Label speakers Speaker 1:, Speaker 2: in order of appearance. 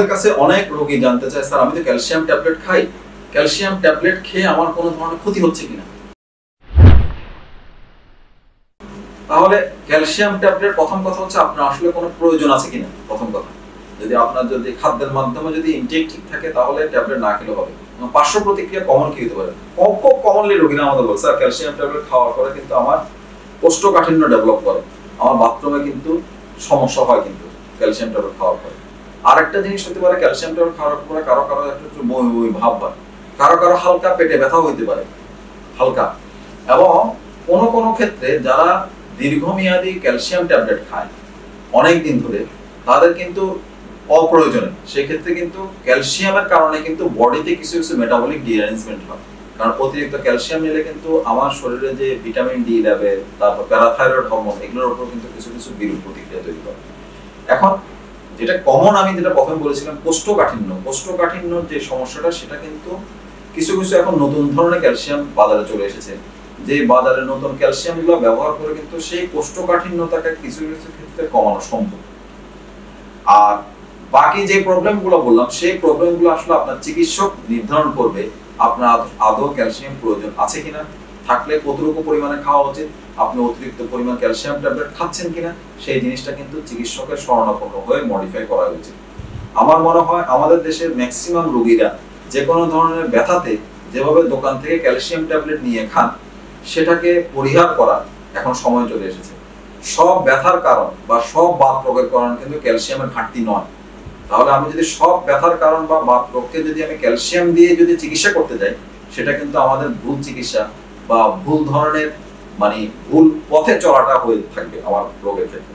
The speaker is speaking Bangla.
Speaker 1: আমাদের কাছে অনেক রোগী জানতে চায়, স্যার আমি তো ক্যালসিয়াম ট্যাবলেট খাই, ক্যালসিয়াম ট্যাবলেট খেয়ে আমার কোনো ধরনের ক্ষতি হচ্ছে কিনা। তাহলে ক্যালসিয়াম ট্যাবলেট প্রথম কথা হচ্ছে আপনার আসলে কোনো প্রয়োজন আছে কিনা। প্রথম কথা, যদি আপনার যদি খাদ্যের মাধ্যমে যদি ইনটেক ঠিক থাকে তাহলে ট্যাবলেট না খেলে হবে। পার্শ্ব প্রতিক্রিয়া কমন কি হতে পারে? খুব কমনলি রোগীরা আমাদের বলছে, স্যার ক্যালসিয়াম ট্যাবলেট খাওয়ার পরে কিন্তু আমার কোষ্ঠকাঠিন্য ডেভেলপ করে, আমার বাথরুমে কিন্তু সমস্যা হয় কিন্তু ক্যালসিয়াম ট্যাবলেট খাওয়ার পরে। আর একটা জিনিস হতে পারে, ক্যালসিয়াম ট্যাবলেট খাওয়ার পরে কারো কারো একটু বমি বমি ভাব হয়, কারো কারো হালকা পেটে ব্যথাও হইতে পারে হালকা। এবং কোনো কোনো ক্ষেত্রে যারা দীর্ঘমেয়াদী ক্যালসিয়াম ট্যাবলেট খায় অনেক দিন ধরে, তাদের কিন্তু অপ্রয়োজনে সেক্ষেত্রে কিন্তু ক্যালসিয়ামের কারণে কিন্তু বডিতে কিছু কিছু মেটাবলিক ডিঅ্যারেঞ্জমেন্ট হয়। কারণ অতিরিক্ত ক্যালসিয়াম নিলে কিন্তু আমার শরীরে যে ভিটামিন ডি লেভেল, তারপর প্যারাথাইরয়েড হরমোন, এগুলোর উপর কিন্তু কিছু কিছু বিরূপ প্রতিক্রিয়া তৈরি করে। এখন যেটা কমন, আমি যেটা প্রথমে বলেছিলাম, কোষ্ঠকাঠিন্য যে সমস্যাটা, সেটা কিন্তু কিছু কিছু এখন নতুন ধরনের ক্যালসিয়াম বাজারে চলে এসেছে, যে বাজারে নতুন ক্যালসিয়াম গুলো ব্যবহার করে কিন্তু সেই কোষ্ঠকাঠিন্যতাকে কিছু কিছু ক্ষেত্রে কমানো সম্ভব। আর বাকি যে প্রবলেম গুলো বললাম, সেই প্রবলেম গুলো আসলে আপনার চিকিৎসক নির্ধারণ করবে আপনার আদৌ ক্যালসিয়াম প্রয়োজন আছে কিনা, থাকলে কতটুকু পরিমাণে খাওয়া উচিত, আপনি অতিরিক্ত পরিমাণ ক্যালসিয়াম ট্যাবলেট খাচ্ছেন কিনা, সেই জিনিসটা কিন্তু চিকিৎসকের শরণাপন্ন হয়ে মডিফাই করা উচিত। আমার মনে হয় আমাদের দেশের ম্যাক্সিমাম রোগীরা যে কোনো ধরনের ব্যথাতে যেভাবে দোকান থেকে ক্যালসিয়াম ট্যাবলেট নিয়ে খান, সেটাকে পরিহার করা এখন সময় চলে এসেছে। সব ব্যথার কারণ বা সব বাত রোগের কারণ কিন্তু ক্যালসিয়ামের ঘাটতি নয়। তাহলে আমি যদি সব ব্যথার কারণ বা বাত রোগকে যদি আমি ক্যালসিয়াম দিয়ে যদি চিকিৎসা করতে যাই, সেটা কিন্তু আমাদের ভুল চিকিৎসা বা ভুল ধরনের ভুল পথে চলাটা হয়ে থাকবে আমার রোগের ক্ষেত্রে।